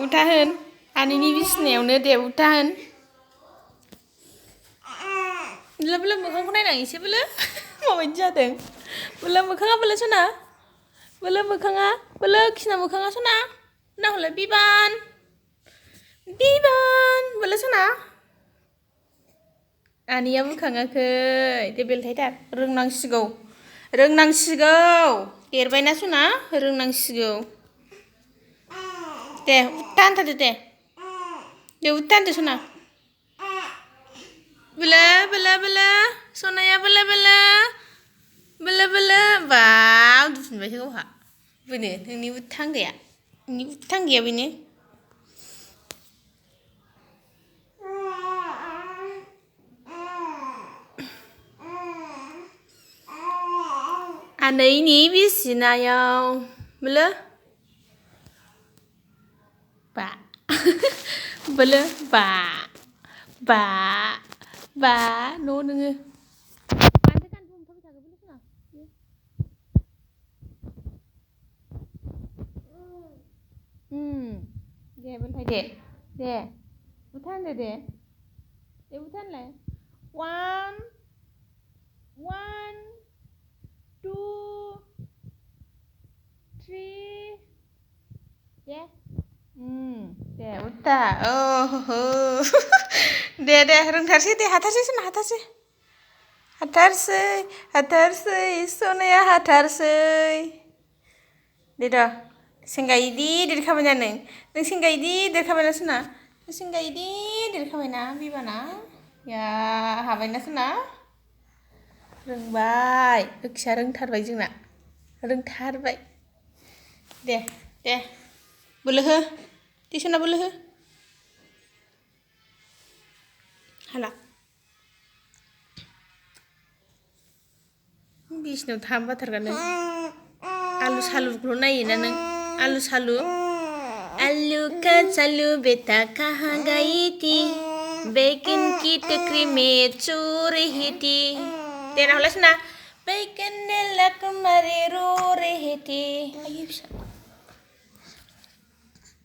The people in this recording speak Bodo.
उथा होन आनैनि बिसिनायावनो दे उथा होन बोलो मोखांखौ नायनां एसे बोलो माबायदि जादों बोलो मोखाङा बोलो सना बोलो मोखाङा बोलो खिना मोखाङा सना ना हले बिबान बोलो सना आनैया बोखाङाखै दे बेलथायथार रोंनांसिगौ देरबायना सना रोंनांसिगौ दे उथा होनथारदो दे उथा होनदो सना बोलो सनाया बोलो बा उन्दुफिनबायसो गावहा बेनो नोंनि उथांगाया बेनो आनैनि बिसिनायाव बोलो बा बोलो बा न' नोङो मानोथो गानखौ हमथाबाय थाखो बोलो सना दे बेलथाय दे उथा होनदो दे उथा होनलाय 1 2 3 दे उथा दे रोंथारसै दे हाथारसै सना हाथारसै सनाया हाथारसै दे सेंगायदि देरखाबायना नों सेंगायदि देरखाबायना सना नों सेंगायदि देरखाबायना बिबाना या हाबायना सना रोंबाय लोक्षिया रोंथारबाय जोंना रोंथारबाय दे बोलो हो दे सना बोलो हो हाला बिसिनायाव थानो बाथारगोन नों आलु सालुखौल' नायोना नों आलु का चालू बेटा कहाँ गई थी बैगन की टकरी में चो रही थी दे ना हौला सना बैगन ने लक मारे रो रही थी